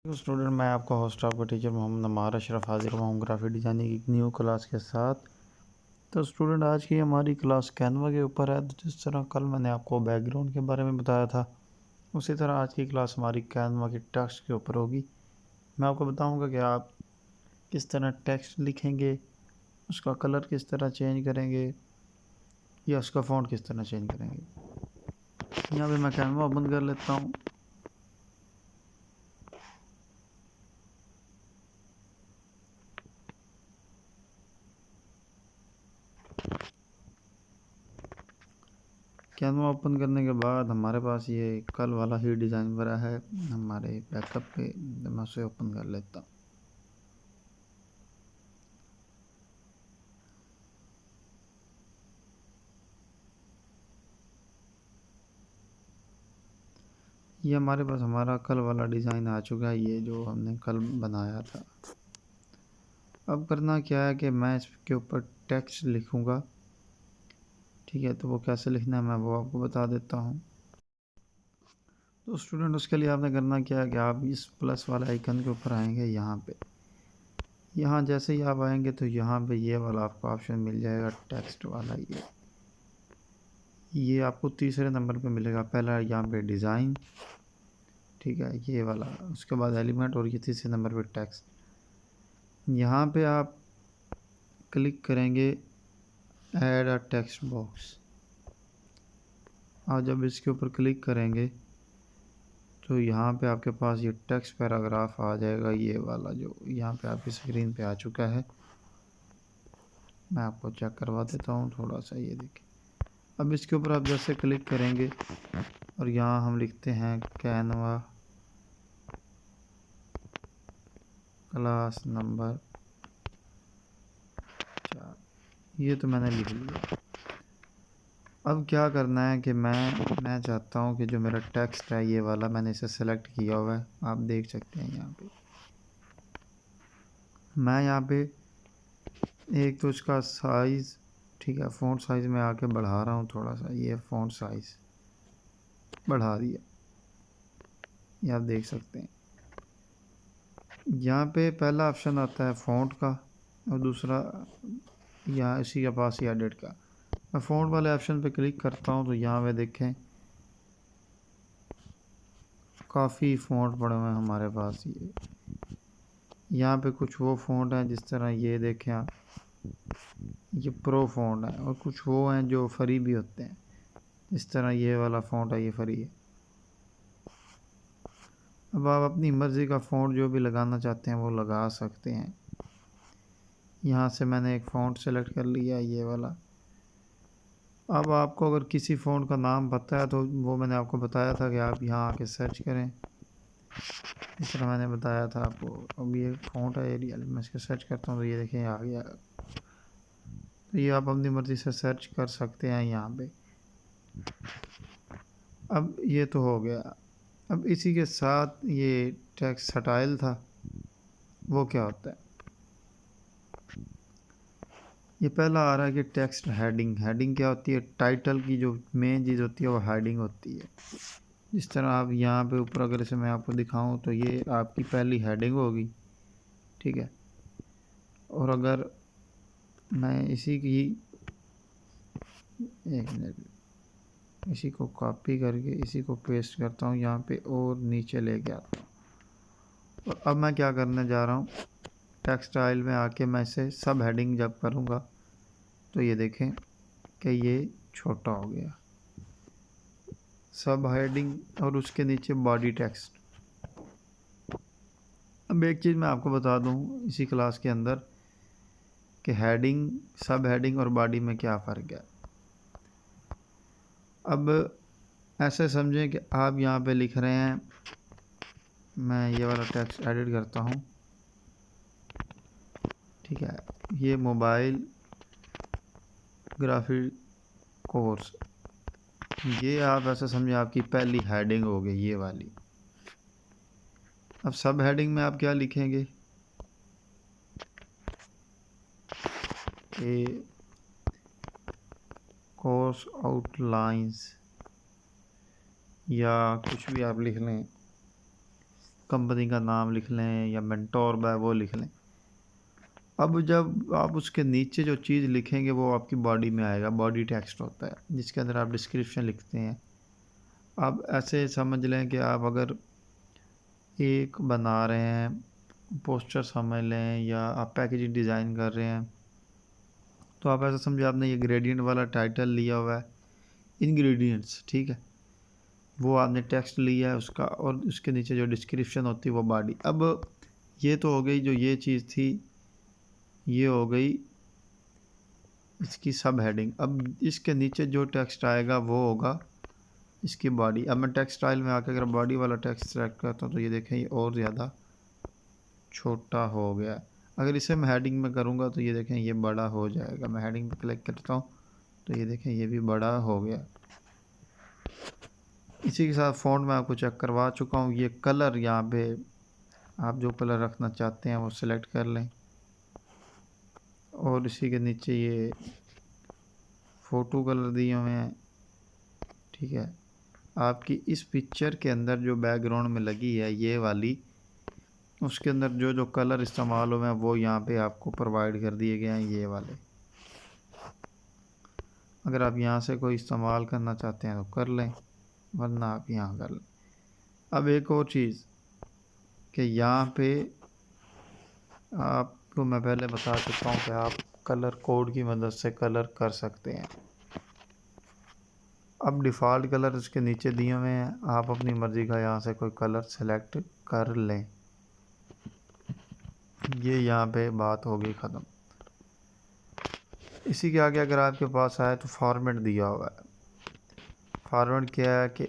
Student, मैं आपका host आपका टीचर मोहम्मद नमार अशरफ हाजिर हुआ हूँ ग्राफिक डिज़ाइनिंग की एक न्यू क्लास के साथ। तो स्टूडेंट, आज की हमारी क्लास कैनवा के ऊपर है। तो जिस तरह कल मैंने आपको बैकग्राउंड के बारे में बताया था, उसी तरह आज की क्लास हमारी कैनवा की टेक्स्ट के ऊपर होगी। मैं आपको बताऊँगा कि आप किस तरह टेक्स्ट लिखेंगे, उसका कलर किस तरह चेंज करेंगे या उसका फ़ॉन्ट किस तरह चेंज करेंगे। यहाँ पर मैं कैनवा ओपन कर लेता हूँ। कैनवा ओपन करने के बाद हमारे पास ये कल वाला ही डिज़ाइन बना है हमारे बैकअप पे। मैं उसे ओपन कर लेता हूँ। ये हमारे पास हमारा कल वाला डिज़ाइन आ चुका है, ये जो हमने कल बनाया था। अब करना क्या है कि मैं इसके ऊपर टेक्स्ट लिखूँगा। ठीक है, तो वो कैसे लिखना है मैं वो आपको बता देता हूँ। तो स्टूडेंट, उसके लिए आपने करना क्या है कि आप इस प्लस वाले आइकन के ऊपर आएंगे। यहाँ पे यहाँ जैसे ही आप आएंगे तो यहाँ पे ये वाला आपको ऑप्शन मिल जाएगा, टेक्स्ट वाला। ये आपको तीसरे नंबर पे मिलेगा। पहला यहाँ पे डिज़ाइन, ठीक है, ये वाला, उसके बाद एलिमेंट और ये तीसरे नंबर पे टेक्स्ट। यहाँ पे आप क्लिक करेंगे ऐड अ टेक्स्ट बॉक्स, और जब इसके ऊपर क्लिक करेंगे तो यहाँ पे आपके पास ये टेक्स्ट पैराग्राफ आ जाएगा, ये वाला जो यहाँ पे आपकी स्क्रीन पे आ चुका है। मैं आपको चेक करवा देता हूँ थोड़ा सा, ये देखिए। अब इसके ऊपर आप जैसे क्लिक करेंगे और यहाँ हम लिखते हैं कैनवा क्लास नंबर 4। ये तो मैंने लिख लिया। अब क्या करना है कि मैं चाहता हूँ कि जो मेरा टेक्स्ट है ये वाला, मैंने इसे सेलेक्ट किया हुआ है, आप देख सकते हैं यहाँ पे। मैं यहाँ पे एक तो इसका साइज़, ठीक है, फ़ॉन्ट साइज़ में आके बढ़ा रहा हूँ थोड़ा सा। ये फ़ॉन्ट साइज़ बढ़ा दिया, ये आप देख सकते हैं। यहाँ पे पहला ऑप्शन आता है फ़ॉन्ट का और दूसरा यहाँ इसी के पास ही एडिट का। मैं फ़ॉन्ट वाले ऑप्शन पे क्लिक करता हूँ तो यहाँ पे देखें काफ़ी फ़ॉन्ट पड़े हुए हैं हमारे पास। ये यहाँ पे कुछ वो फ़ॉन्ट हैं, जिस तरह ये देखें आप, ये प्रो फ़ॉन्ट है, और कुछ वो हैं जो फ्री भी होते हैं। इस तरह ये वाला फ़ॉन्ट है, ये फ्री है। अब आप अपनी मर्ज़ी का फ़ॉन्ट जो भी लगाना चाहते हैं वो लगा सकते हैं। यहाँ से मैंने एक फ़ॉन्ट सेलेक्ट कर लिया, ये वाला। अब आपको अगर किसी फ़ॉन्ट का नाम पता है तो वो मैंने आपको बताया था कि आप यहाँ आके सर्च करें, इस तरह मैंने बताया था आपको। अब ये फ़ॉन्ट है एरियल, मैं इसको सर्च करता हूँ तो ये देखें आ गया। तो ये आप अपनी मर्ज़ी से सर्च कर सकते हैं यहाँ पे। अब ये तो हो गया। अब इसी के साथ ये टेक्स्ट स्टाइल था, वो क्या होता है। ये पहला आ रहा है कि टेक्स्ट हेडिंग। हेडिंग क्या होती है? टाइटल की जो मेन चीज़ होती है वो हेडिंग होती है। जिस तरह आप यहाँ पे ऊपर अगर इसे मैं आपको दिखाऊं तो ये आपकी पहली हेडिंग होगी, ठीक है। और अगर मैं इसी की एक मिनट, इसी को कॉपी करके इसी को पेस्ट करता हूँ यहाँ पे और नीचे लेके आता हूँ। और अब मैं क्या करने जा रहा हूँ, टेक्स्ट स्टाइल में आके मैं इसे सब हेडिंग जब करूँगा तो ये देखें कि ये छोटा हो गया, सब हेडिंग, और उसके नीचे बॉडी टेक्स्ट। अब एक चीज़ मैं आपको बता दूं इसी क्लास के अंदर कि हेडिंग, सब हेडिंग और बॉडी में क्या फ़र्क है। अब ऐसे समझें कि आप यहाँ पे लिख रहे हैं, मैं ये वाला टेक्स्ट एडिट करता हूँ, ठीक है, ये मोबाइल ग्राफिक कोर्स, ये आप ऐसा समझें आपकी पहली हेडिंग हो गई ये वाली। अब सब हेडिंग में आप क्या लिखेंगे कि कोर्स आउटलाइंस, या कुछ भी आप लिख लें, कंपनी का नाम लिख लें या मेंटोर बाय वो लिख लें। अब जब आप उसके नीचे जो चीज़ लिखेंगे वो आपकी बॉडी में आएगा, बॉडी टेक्स्ट होता है जिसके अंदर आप डिस्क्रिप्शन लिखते हैं। अब ऐसे समझ लें कि आप अगर एक बना रहे हैं पोस्टर समझ लें या आप पैकेजिंग डिज़ाइन कर रहे हैं, तो आप ऐसा समझे आपने ये ग्रेडियंट वाला टाइटल लिया हुआ है, इंग्रेडिएंट्स, ठीक है, वो आपने टेक्स्ट लिया है उसका, और उसके नीचे जो डिस्क्रिप्शन होती है वो बॉडी। अब ये तो हो गई जो ये चीज़ थी, ये हो गई इसकी सब हेडिंग। अब इसके नीचे जो टेक्स्ट आएगा वो होगा इसकी बॉडी। अब मैं टेक्स्ट स्टाइल में आकर अगर बॉडी वाला टेक्स्ट सेलेक्ट करता हूँ तो ये देखें ये और ज़्यादा छोटा हो गया। अगर इसे मैं हेडिंग में करूँगा तो ये देखें ये बड़ा हो जाएगा। मैं हेडिंग पे क्लिक करता हूँ तो ये देखें ये भी बड़ा हो गया। इसी के साथ फ़ॉन्ट में आपको चेक करवा चुका हूँ। ये कलर यहाँ पे आप जो कलर रखना चाहते हैं वो सिलेक्ट कर लें, और इसी के नीचे ये फ़ोटो कलर दिए हुए हैं, ठीक है। आपकी इस पिक्चर के अंदर जो बैकग्राउंड में लगी है ये वाली, उसके अंदर जो जो कलर इस्तेमाल हुए हैं वो यहाँ पे आपको प्रोवाइड कर दिए गए हैं ये वाले। अगर आप यहाँ से कोई इस्तेमाल करना चाहते हैं तो कर लें, वरना आप यहाँ कर लें। अब एक और चीज़ कि यहाँ पे आपको मैं पहले बता चुका हूँ कि आप कलर कोड की मदद से कलर कर सकते हैं। अब डिफ़ॉल्ट कलर इसके नीचे दिए हुए हैं, आप अपनी मर्ज़ी का यहाँ से कोई कलर सेलेक्ट कर लें। ये यहाँ पे बात होगी ख़त्म। इसी के आगे अगर आपके पास आए तो फॉर्मेट दिया हुआ है। फॉर्मेट क्या है कि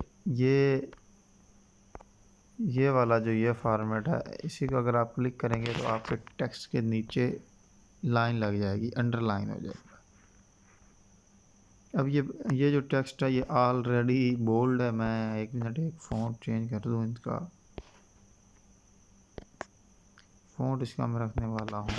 ये वाला जो ये फॉर्मेट है, इसी को अगर आप क्लिक करेंगे तो आपके टेक्स्ट के नीचे लाइन लग जाएगी, अंडरलाइन हो जाएगा। अब ये जो टेक्स्ट है ये ऑलरेडी बोल्ड है। मैं एक मिनट एक फ़ॉन्ट चेंज कर दूँ, इसका फ़ॉन्ट इसका मैं रखने वाला हूँ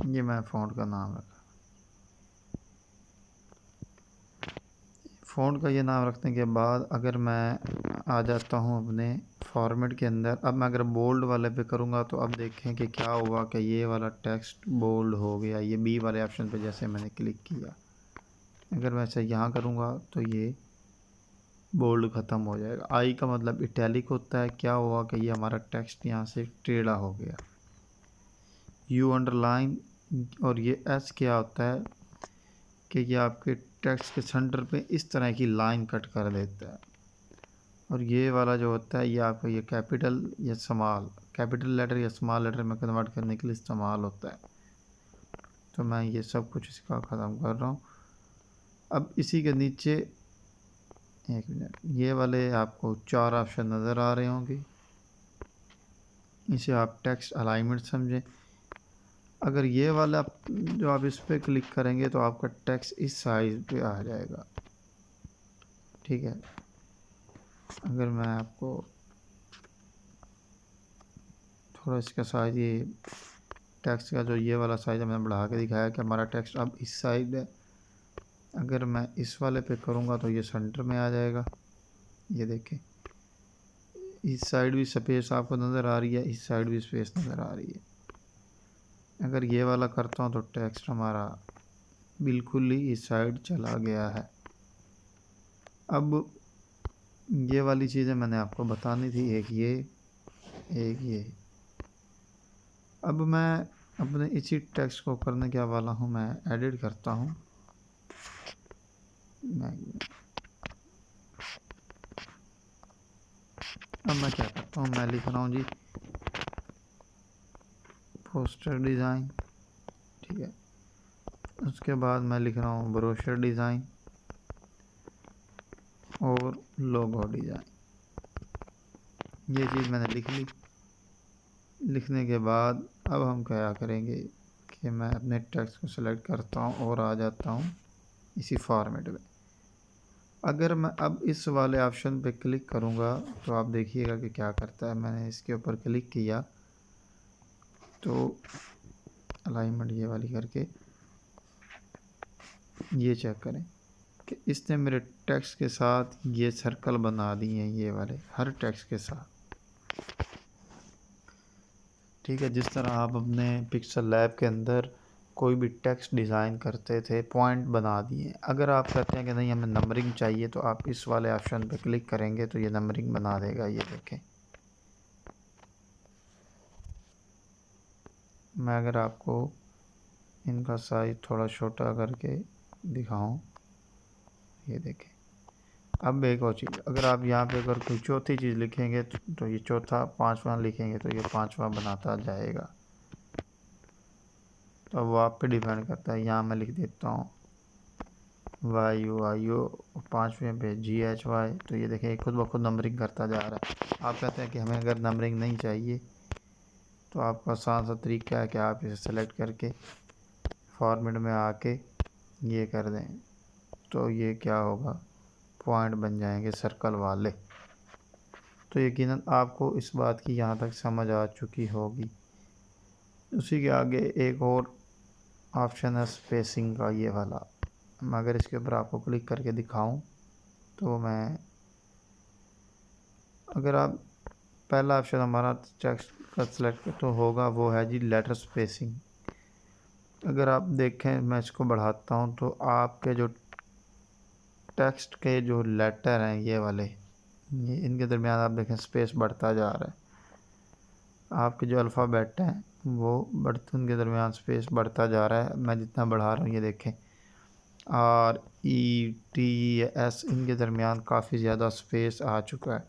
ये, मैं फ़ॉन्ट का नाम रखा, फ़ॉन्ट का ये नाम रखने के बाद अगर मैं आ जाता हूँ अपने फॉर्मेट के अंदर, अब मैं अगर बोल्ड वाले पे करूँगा तो अब देखें कि क्या हुआ कि ये वाला टेक्स्ट बोल्ड हो गया। ये बी वाले ऑप्शन पे जैसे मैंने क्लिक किया, अगर मैं ऐसे यहाँ करूँगा तो ये बोल्ड ख़त्म हो जाएगा। आई का मतलब इटैलिक होता है। क्या हुआ कि ये हमारा टेक्स्ट यहाँ से टेढ़ा हो गया। यू अंडरलाइन और ये एस क्या होता है कि ये आपके टेक्स्ट के सेंटर पे इस तरह की लाइन कट कर देता है। और ये वाला जो होता है ये आपका ये कैपिटल या स्मॉल, कैपिटल लेटर या स्मॉल लेटर में कन्वर्ट करने के लिए इस्तेमाल होता है। तो मैं ये सब कुछ इसका ख़त्म कर रहा हूँ। अब इसी के नीचे एक मिनट, ये वाले आपको 4 ऑप्शन नज़र आ रहे होंगे, इसे आप टेक्स्ट अलाइनमेंट समझें। अगर ये वाला जो आप इस पर क्लिक करेंगे तो आपका टेक्स्ट इस साइज़ पे आ जाएगा, ठीक है। अगर मैं आपको थोड़ा इसका साइज़, ये टेक्स्ट का जो ये वाला साइज़ है मैंने बढ़ा के दिखाया कि हमारा टेक्स्ट अब इस साइड है। अगर मैं इस वाले पे करूँगा तो ये सेंटर में आ जाएगा। ये देखें इस साइड भी स्पेस आपको नज़र आ रही है, इस साइड भी स्पेस नज़र आ रही है। अगर ये वाला करता हूँ तो टेक्स्ट हमारा बिल्कुल ही इस साइड चला गया है। अब ये वाली चीज़ें मैंने आपको बतानी थी, एक ये। अब मैं अपने इसी टेक्स्ट को करने क्या वाला हूँ, मैं एडिट करता हूँ। अब मैं क्या करता हूँ, मैं लिख रहा हूँ जी पोस्टर डिज़ाइन, ठीक है। उसके बाद मैं लिख रहा हूँ ब्रोशर डिज़ाइन और लोगो डिज़ाइन। ये चीज़ मैंने लिख ली। लिखने के बाद अब हम क्या करेंगे कि मैं अपने टेक्स्ट को सिलेक्ट करता हूँ और आ जाता हूँ इसी फॉर्मेट में। अगर मैं अब इस वाले ऑप्शन पे क्लिक करूँगा तो आप देखिएगा कि क्या करता है। मैंने इसके ऊपर क्लिक किया तो अलाइनमेंट ये वाली करके ये चेक करें कि इसने मेरे टेक्स्ट के साथ ये सर्कल बना दिए हैं, ये वाले हर टेक्स्ट के साथ। ठीक है, जिस तरह आप अपने पिक्सल लैब के अंदर कोई भी टेक्स्ट डिज़ाइन करते थे, पॉइंट बना दिए। अगर आप कहते हैं कि नहीं हमें नंबरिंग चाहिए, तो आप इस वाले ऑप्शन पे क्लिक करेंगे तो ये नंबरिंग बना देगा। ये देखें, मैं अगर आपको इनका साइज थोड़ा छोटा करके दिखाऊं, ये देखें। अब एक और चीज़, अगर आप यहाँ पे अगर कोई चौथी चीज़ लिखेंगे तो ये चौथा, पांचवा लिखेंगे तो ये पांचवा बनाता जाएगा। तो अब वो आप पे डिपेंड करता है। यहाँ मैं लिख देता हूँ YUIO, पाँचवें पे GHY, तो ये देखें खुद ब खुद नंबरिंग करता जा रहा है। आप कहते हैं कि हमें अगर नंबरिंग नहीं चाहिए, तो आपका आसान सा तरीका है कि आप इसे सेलेक्ट करके फॉर्मेट में आके ये कर दें, तो ये क्या होगा, पॉइंट बन जाएंगे सर्कल वाले। तो यकीनन आपको इस बात की यहाँ तक समझ आ चुकी होगी। उसी के आगे एक और ऑप्शन है स्पेसिंग का, ये वाला। मैं अगर इसके ऊपर आपको क्लिक करके दिखाऊं, तो मैं अगर आप पहला ऑप्शन हमारा टेक्स्ट का सिलेक्ट तो होगा, वो है जी लेटर स्पेसिंग। अगर आप देखें, मैं इसको बढ़ाता हूं, तो आपके जो टेक्स्ट के जो लेटर हैं ये वाले, ये इनके दरमियान आप देखें स्पेस बढ़ता जा रहा है। आपके जो अल्फ़ाबेट हैं वो बढ़ते, उनके दरमियान स्पेस बढ़ता जा रहा है। मैं जितना बढ़ा रहा हूँ, ये देखें RETS, इनके दरमियान काफ़ी ज़्यादा स्पेस आ चुका है।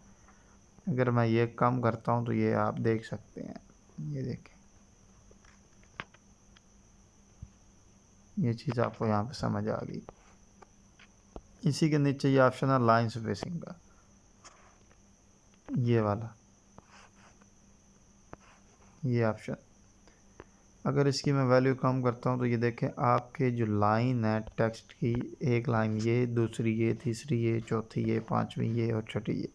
अगर मैं ये कम करता हूँ, तो ये आप देख सकते हैं, ये देखें, ये चीज़ आपको यहाँ पे समझ आ गई। इसी के नीचे ये ऑप्शन है लाइन स्पेसिंग का, ये वाला, ये ऑप्शन। अगर इसकी मैं वैल्यू कम करता हूँ, तो ये देखें आपके जो लाइन है टेक्स्ट की, एक लाइन ये, दूसरी ये, तीसरी ये, चौथी ये, पांचवी ये और छठी ये,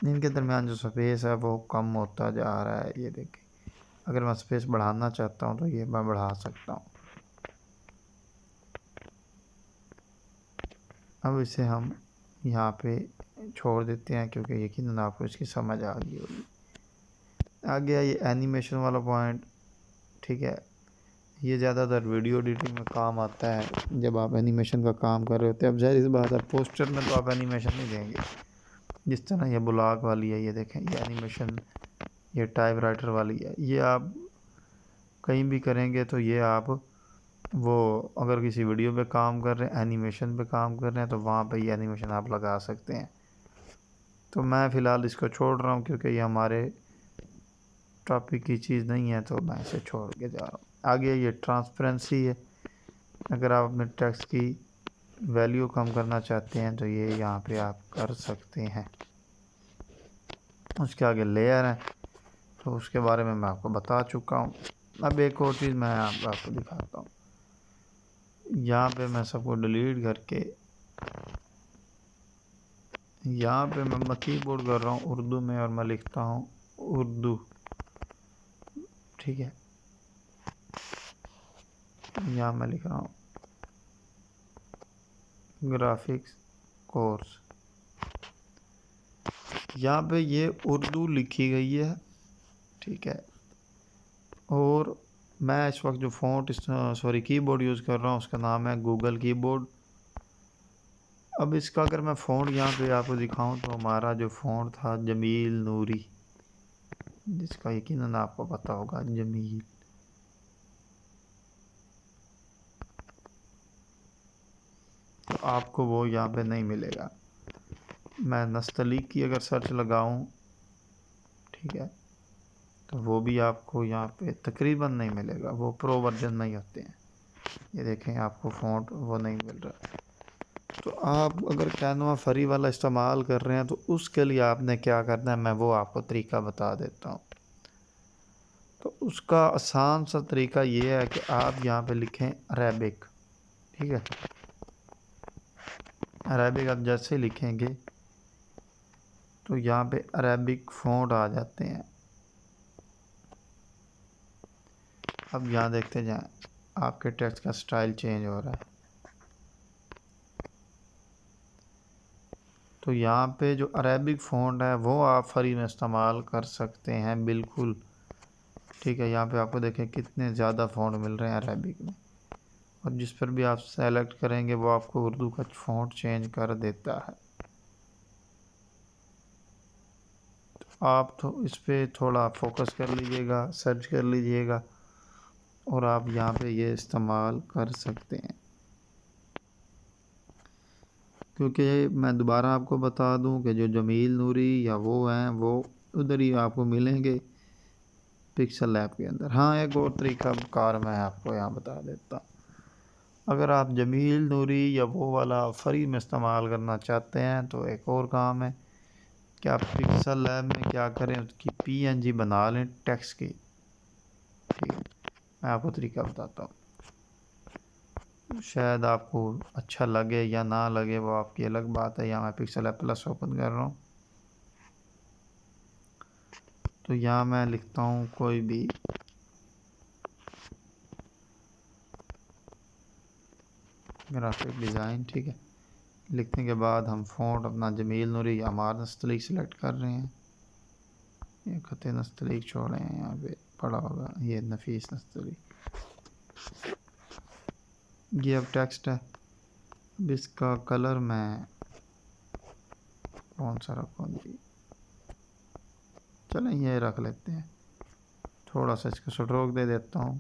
इनके दरमियान जो स्पेस है वो कम होता जा रहा है। ये देखें, अगर मैं स्पेस बढ़ाना चाहता हूँ तो ये मैं बढ़ा सकता हूँ। अब इसे हम यहाँ पे छोड़ देते हैं, क्योंकि यकीनन आपको इसकी समझ आ गई होगी। आगे ये एनिमेशन वाला पॉइंट, ठीक है, ये ज़्यादातर वीडियो एडिटिंग में काम आता है, जब आप एनिमेशन का काम कर रहे होते हैं। अब ज़ाहिर सी बात है, पोस्टर में तो आप एनिमेशन नहीं देंगे। जिस तरह ये ब्लॉग वाली है, ये देखें, ये एनिमेशन, ये टाइपराइटर वाली है, ये आप कहीं भी करेंगे तो ये आप वो अगर किसी वीडियो पे काम कर रहे हैं, एनिमेशन पे काम कर रहे हैं, तो वहाँ पे ये एनिमेशन आप लगा सकते हैं। तो मैं फ़िलहाल इसको छोड़ रहा हूँ, क्योंकि ये हमारे टॉपिक की चीज़ नहीं है, तो मैं इसे छोड़ के जा रहा हूँ। आगे ये ट्रांसपेरेंसी है। अगर आप अपने टेक्स्ट की वैल्यू कम करना चाहते हैं, तो ये यहाँ पे आप कर सकते हैं। उसके आगे लेयर है, तो उसके बारे में मैं आपको बता चुका हूँ। अब एक और चीज़ मैं आपको दिखाता हूँ। यहाँ पे मैं सबको डिलीट करके, यहाँ पे मैं कीबोर्ड कर रहा हूँ उर्दू में, और मैं लिखता हूँ उर्दू, ठीक है। यहाँ मैं लिख रहा हूँ ग्राफिक्स कोर्स, यहाँ पे ये उर्दू लिखी गई है, ठीक है। और मैं इस वक्त जो फ़ॉन्ट कीबोर्ड यूज़ कर रहा हूँ, उसका नाम है गूगल कीबोर्ड। अब इसका अगर मैं फ़ॉन्ट यहाँ पे आपको दिखाऊं, तो हमारा जो फ़ॉन्ट था जमील नूरी, जिसका यकीनन आपको पता होगा, जमील। तो आपको वो यहाँ पे नहीं मिलेगा। मैं नस्तलीक की अगर सर्च लगाऊं, ठीक है, तो वो भी आपको यहाँ पे तकरीबन नहीं मिलेगा, वो प्रो वर्जन में ही होते हैं। ये देखें, आपको फ़ॉन्ट वो नहीं मिल रहा। तो आप अगर कैनवा फ्री वाला इस्तेमाल कर रहे हैं, तो उसके लिए आपने क्या करना है, मैं वो आपको तरीका बता देता हूँ। तो उसका आसान सा तरीका ये है कि आप यहाँ पे लिखें अरेबिक, ठीक है। अरेबिक आप जैसे लिखेंगे, तो यहाँ पे अरेबिक फ़ॉन्ट आ जाते हैं। अब यहाँ देखते जाएं, आपके टेक्स्ट का स्टाइल चेंज हो रहा है। तो यहाँ पे जो अरेबिक फ़ॉन्ट है वो आप फ्री में इस्तेमाल कर सकते हैं बिल्कुल। ठीक है, यहाँ पे आपको देखें कितने ज़्यादा फ़ॉन्ट मिल रहे हैं अरेबिक में, और जिस पर भी आप सेलेक्ट करेंगे वो आपको उर्दू का फ़ॉन्ट चेंज कर देता है। तो आप तो इस पर थोड़ा फोकस कर लीजिएगा, सर्च कर लीजिएगा, और आप यहाँ पे ये इस्तेमाल कर सकते हैं। क्योंकि मैं दोबारा आपको बता दूं कि जो जमील नूरी या वो हैं वो उधर ही आपको मिलेंगे पिक्सल लैब के अंदर। हाँ, एक और तरीका कार मैं आपको यहाँ बता देता। अगर आप जमील नूरी या वो वाला फ्री में इस्तेमाल करना चाहते हैं तो एक और काम है कि आप पिक्सल लैब में क्या करें, उसकी PNG बना लें टेक्स्ट की। ठीक है, मैं आपको तरीका बताता हूँ, शायद आपको अच्छा लगे या ना लगे वो आपकी अलग बात है। यहाँ मैं पिक्सल लैब प्लस ओपन कर रहा हूँ, तो यहाँ मैं लिखता हूँ कोई भी ग्राफिक डिज़ाइन। ठीक है, लिखने के बाद हम फ़ॉन्ट अपना जमील नूरी या अमार नस्तलीक सेलेक्ट कर रहे हैं। ये खत नस्तलीक छोड़े हैं, यहाँ पे पड़ा होगा ये नफीस नस्तलीक। ये अब टेक्स्ट है। अब इसका कलर मैं कौन सा रखूँ जी, चलें ये रख लेते हैं। थोड़ा सा इसको स्ट्रोक दे देता हूँ।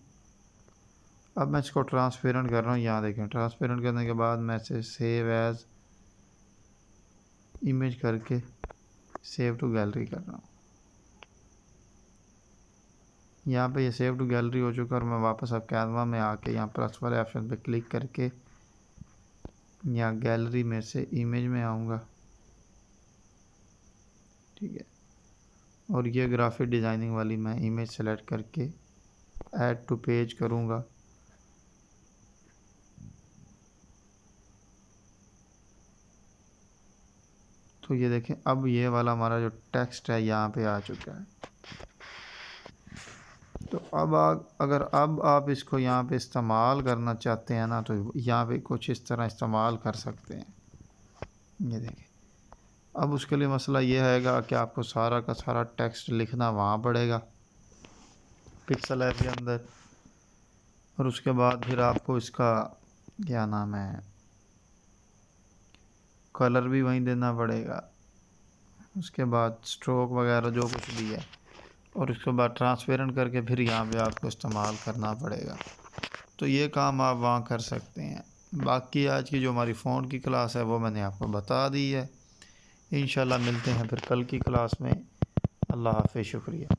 अब मैं इसको ट्रांसपेरेंट कर रहा हूँ। यहाँ देखें, ट्रांसपेरेंट करने के बाद मैं इसे सेव एज इमेज करके सेव टू गैलरी कर रहा हूँ। यहाँ पे ये सेव टू गैलरी हो चुका, और मैं वापस अब कैनवा में आके यहाँ प्लस वाले ऑप्शन पे क्लिक करके यहाँ गैलरी में से इमेज में आऊँगा। ठीक है, और ये ग्राफिक डिज़ाइनिंग वाली मैं इमेज सेलेक्ट करके ऐड टू पेज करूँगा। तो ये देखें, अब ये वाला हमारा जो टेक्स्ट है यहाँ पे आ चुका है। तो अब अगर अब आप इसको यहाँ पे इस्तेमाल करना चाहते हैं ना, तो यहाँ पे कुछ इस तरह इस्तेमाल कर सकते हैं। ये देखें, अब उसके लिए मसला ये आएगा कि आपको सारा का सारा टेक्स्ट लिखना वहाँ पड़ेगा पिक्सल ऐप के अंदर, और उसके बाद फिर आपको इसका क्या नाम है कलर भी वहीं देना पड़ेगा, उसके बाद स्ट्रोक वगैरह जो कुछ भी है, और उसके बाद ट्रांसपेरेंट करके फिर यहाँ पे आपको इस्तेमाल करना पड़ेगा। तो ये काम आप वहाँ कर सकते हैं। बाकी आज की जो हमारी फ़ॉन्ट की क्लास है वो मैंने आपको बता दी है। इंशाल्लाह मिलते हैं फिर कल की क्लास में। अल्लाह हाफ़िज़, शुक्रिया।